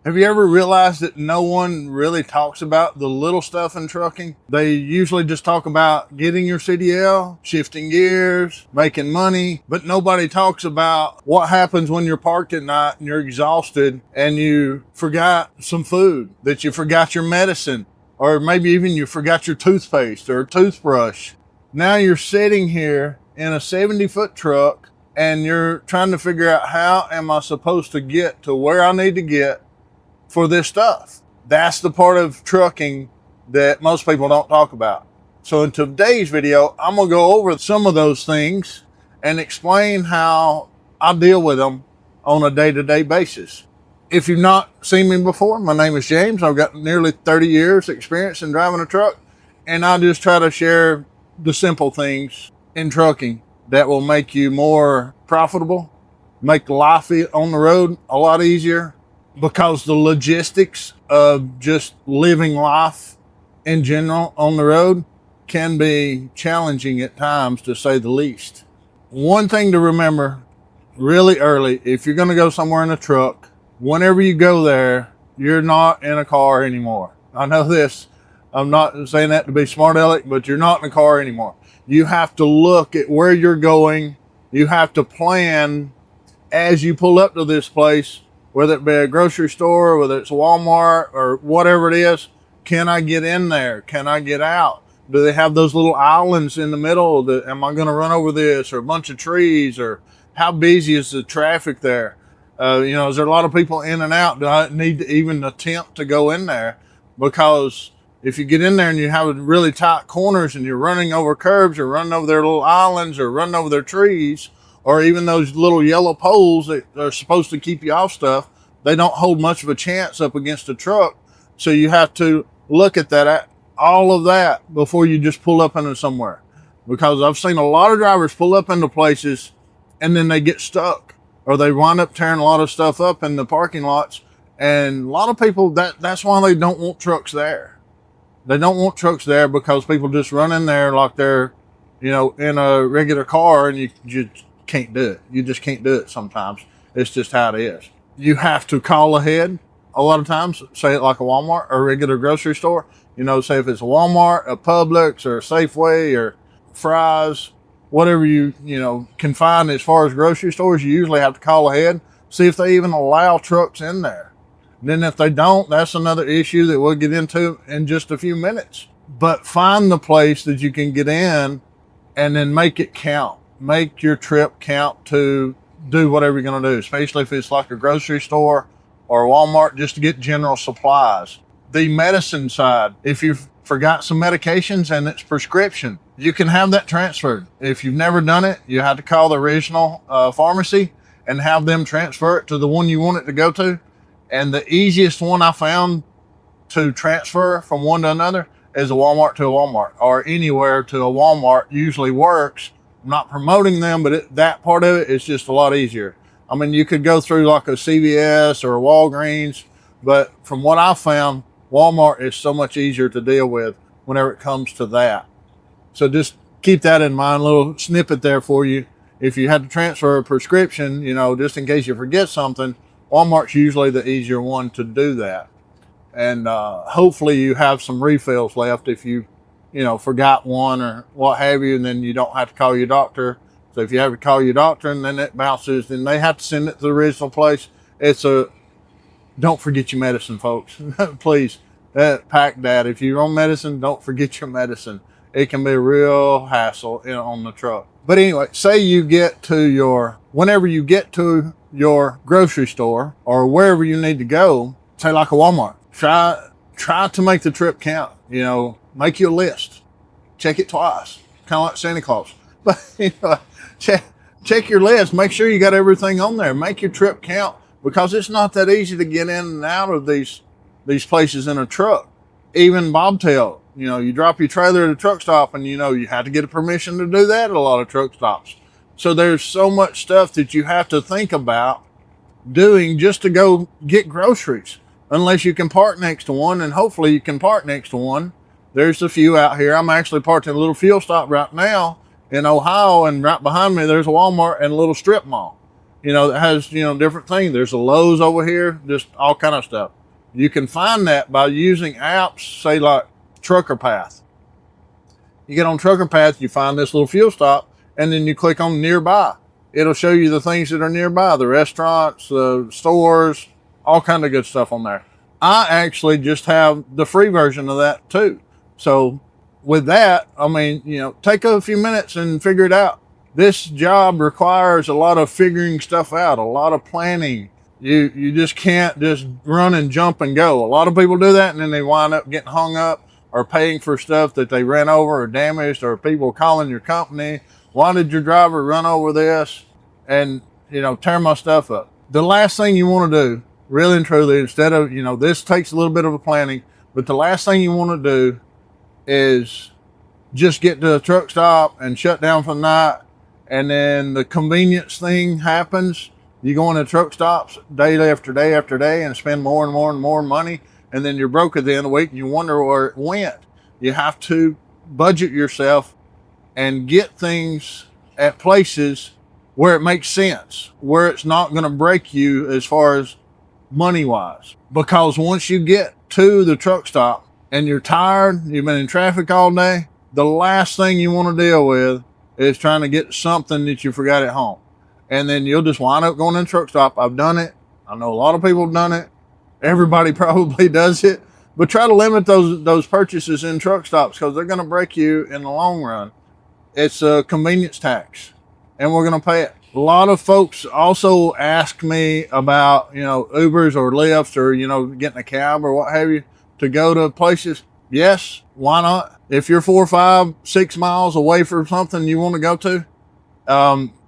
Have you ever realized that no one really talks about the little stuff in trucking? They usually just talk about getting your CDL, shifting gears, making money, but nobody talks about what happens when you're parked at night and you're exhausted and you forgot some food, that you forgot your medicine, or maybe even you forgot your toothpaste or toothbrush. Now you're sitting here in a 70-foot truck and you're trying to figure out, how am I supposed to get to where I need to get for this stuff? That's the part of trucking that most people don't talk about. So in today's video, I'm going to go over some of those things and explain how I deal with them on a day-to-day basis. If you've not seen me before, my name is James. I've got nearly 30 years experience in driving a truck, and I just try to share the simple things in trucking that will make you more profitable, make life on the road a lot easier, because the logistics of just living life in general on the road can be challenging at times, to say the least. One thing to remember really early, if you're going to go somewhere in a truck, whenever you go there, you're not in a car anymore. I know this. I'm not saying that to be smart aleck, but you're not in a car anymore. You have to look at where you're going. You have to plan as you pull up to this place, whether it be a grocery store, whether it's Walmart or whatever it is. Can I get in there? Can I get out? Do they have those little islands in the middle? Am I going to run over this, or a bunch of trees? Or how busy is the traffic there? Is there a lot of people in and out? Do I need to even attempt to go in there? Because if you get in there and you have really tight corners and you're running over curbs, or running over their little islands, or running over their trees, or even those little yellow poles that are supposed to keep you off stuff, they don't hold much of a chance up against a truck. So you have to look at that, all of that, before you just pull up into somewhere. Because I've seen a lot of drivers pull up into places and then they get stuck, or they wind up tearing a lot of stuff up in the parking lots. And a lot of people, that's why they don't want trucks there. They don't want trucks there because people just run in there like they're, in a regular car, and you can't do it. You just can't do it sometimes. It's just how it is. You have to call ahead a lot of times, say it like a Walmart or a regular grocery store. Say if it's a Walmart, a Publix, or a Safeway, or Fry's, whatever you can find as far as grocery stores, you usually have to call ahead, see if they even allow trucks in there. And then if they don't, that's another issue that we'll get into in just a few minutes. But find the place that you can get in and then make it count. Make your trip count to do whatever you're going to do, especially if it's like a grocery store or a Walmart, just to get general supplies. The medicine side, if you've forgot some medications and it's prescription, you can have that transferred. If you've never done it, you have to call the original pharmacy and have them transfer it to the one you want it to go to. And the easiest one I found to transfer from one to another is a Walmart to a Walmart, or anywhere to a Walmart usually works. I'm not promoting them, but that part of it is just a lot easier. I mean, you could go through like a CVS or a Walgreens, but from what I've found, Walmart is so much easier to deal with whenever it comes to that. So just keep that in mind, a little snippet there for you. If you had to transfer a prescription, just in case you forget something, Walmart's usually the easier one to do that. And hopefully you have some refills left if you forgot one or what have you, and then you don't have to call your doctor. So if you have to call your doctor and then it bounces, then they have to send it to the original place. Don't forget your medicine, folks. Please, pack that. If you're on medicine, don't forget your medicine. It can be a real hassle on the truck. But anyway, say whenever you get to your grocery store or wherever you need to go, say like a Walmart, try to make the trip count. Make you a list. Check it twice. Kind of like Santa Claus. But check your list. Make sure you got everything on there. Make your trip count, because it's not that easy to get in and out of these places in a truck. Even bobtail. You drop your trailer at a truck stop, and you have to get a permission to do that at a lot of truck stops. So there's so much stuff that you have to think about doing just to go get groceries, unless you can park next to one, and hopefully you can park next to one. There's a few out here. I'm actually parked at a little fuel stop right now in Ohio, and right behind me there's a Walmart and a little strip mall. that has, different things. There's a Lowe's over here, just all kind of stuff. You can find that by using apps, say like Trucker Path. You get on Trucker Path, you find this little fuel stop, and then you click on nearby. It'll show you the things that are nearby, the restaurants, the stores, all kind of good stuff on there. I actually just have the free version of that too. So with that, take a few minutes and figure it out. This job requires a lot of figuring stuff out, a lot of planning. You just can't just run and jump and go. A lot of people do that, and then they wind up getting hung up or paying for stuff that they ran over or damaged, or people calling your company. Why did your driver run over this? And, tear my stuff up. The last thing you want to do, really and truly, instead of, this takes a little bit of a planning, but the last thing you want to do is just get to a truck stop and shut down for the night. And then the convenience thing happens. You go into truck stops day after day after day and spend more and more and more money. And then you're broke at the end of the week and you wonder where it went. You have to budget yourself and get things at places where it makes sense, where it's not going to break you as far as money wise. Because once you get to the truck stop and you're tired, you've been in traffic all day, the last thing you want to deal with is trying to get something that you forgot at home. And then you'll just wind up going in the truck stop. I've done it. I know a lot of people have done it. Everybody probably does it. But try to limit those purchases in truck stops, because they're going to break you in the long run. It's a convenience tax, and we're going to pay it. A lot of folks also ask me about, Ubers or Lyfts or, getting a cab or what have you to go to places. Yes, why not? If you're 4, 5, 6 miles away from something you want to go to,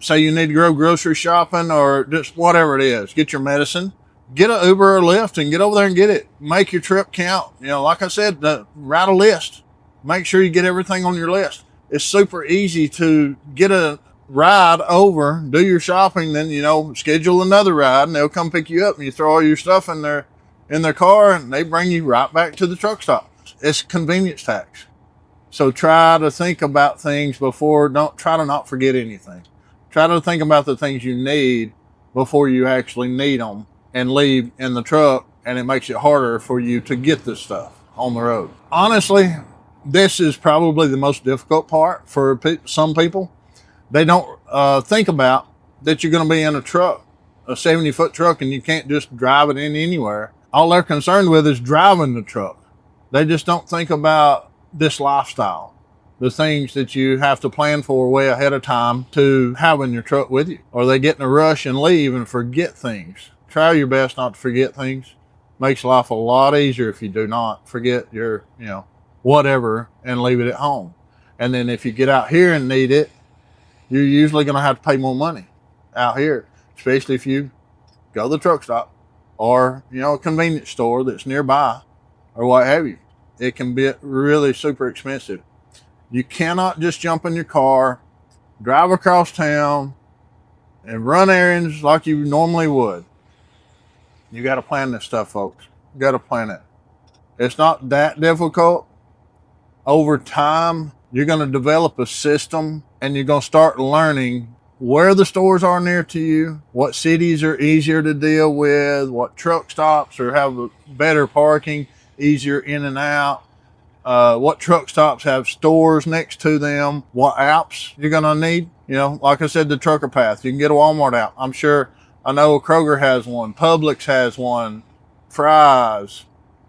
say you need to go grocery shopping or just whatever it is, get your medicine, get an Uber or Lyft and get over there and get it. Make your trip count. Like I said, write a list. Make sure you get everything on your list. It's super easy to get a ride over, do your shopping, then, schedule another ride and they'll come pick you up and you throw all your stuff in their car and they bring you right back to the truck stop. It's convenience tax. So try to think about things before, don't try to not forget anything. Try to think about the things you need before you actually need them and leave in the truck, and it makes it harder for you to get this stuff on the road. Honestly, this is probably the most difficult part for some people. They don't think about that you're going to be in a truck, a 70-foot truck, and you can't just drive it in anywhere. All they're concerned with is driving the truck. They just don't think about this lifestyle, the things that you have to plan for way ahead of time to have in your truck with you. Or they get in a rush and leave and forget things. Try your best not to forget things. Makes life a lot easier if you do not forget your, whatever and leave it at home. And then if you get out here and need it, you're usually going to have to pay more money out here, especially if you go to the truck stop or, a convenience store that's nearby or what have you. It can be really super expensive. You cannot just jump in your car, drive across town, and run errands like you normally would. You got to plan this stuff, folks. You got to plan it. It's not that difficult. Over time, you're going to develop a system and you're going to start learning where the stores are near to you, what cities are easier to deal with, what truck stops or have better parking, easier in and out, what truck stops have stores next to them, what apps you're going to need. Like I said, the Trucker Path. You can get a Walmart app. I know Kroger has one, Publix has one, Fry's,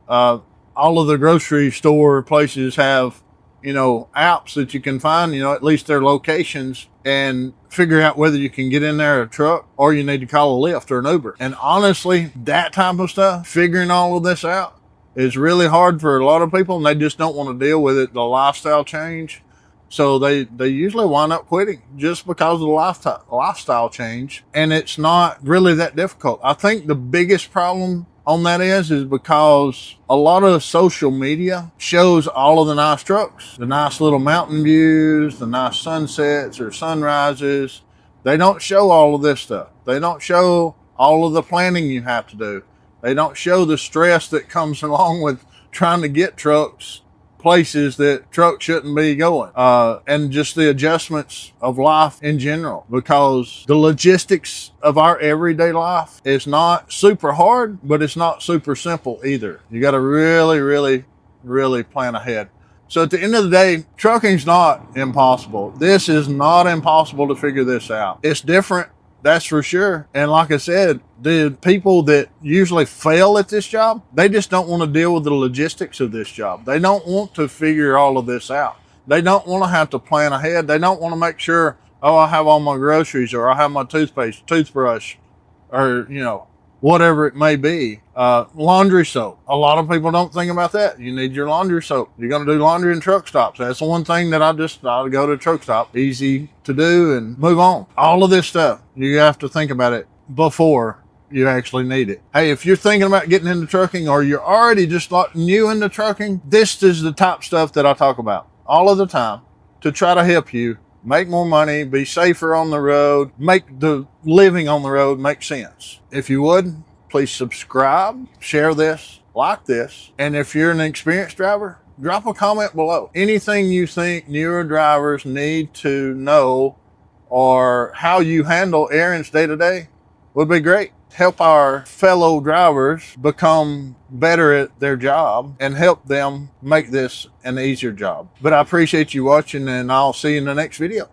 all of the grocery store places have, apps that you can find, at least their locations, and figure out whether you can get in there a truck or you need to call a Lyft or an Uber. And honestly, that type of stuff, figuring all of this out, is really hard for a lot of people, and they just don't want to deal with it, the lifestyle change. So they usually wind up quitting just because of the lifestyle change. And it's not really that difficult. I think the biggest problem on that is because a lot of social media shows all of the nice trucks, the nice little mountain views, the nice sunsets or sunrises. They don't show all of this stuff. They don't show all of the planning you have to do. They don't show the stress that comes along with trying to get trucks places that trucks shouldn't be going, and just the adjustments of life in general, because the logistics of our everyday life is not super hard, but it's not super simple either. You got to really plan ahead. So at the end of the day, trucking's not impossible. This is not impossible to figure this out. It's different, that's for sure. And like I said, the people that usually fail at this job, they just don't want to deal with the logistics of this job. They don't want to figure all of this out. They don't want to have to plan ahead. They don't want to make sure, oh, I have all my groceries, or I have my toothpaste, toothbrush, or, whatever it may be. Laundry soap. A lot of people don't think about that. You need your laundry soap. You're going to do laundry in truck stops. That's the one thing that I go to a truck stop. Easy to do and move on. All of this stuff, you have to think about it before you actually need it. Hey, if you're thinking about getting into trucking, or you're already just like new into trucking, this is the top stuff that I talk about all of the time to try to help you make more money, be safer on the road, make the living on the road make sense. If you would, please subscribe, share this, like this. And if you're an experienced driver, drop a comment below. Anything you think newer drivers need to know, or how you handle errands day to day, would be great. Help our fellow drivers become better at their job and help them make this an easier job. But I appreciate you watching, and I'll see you in the next video.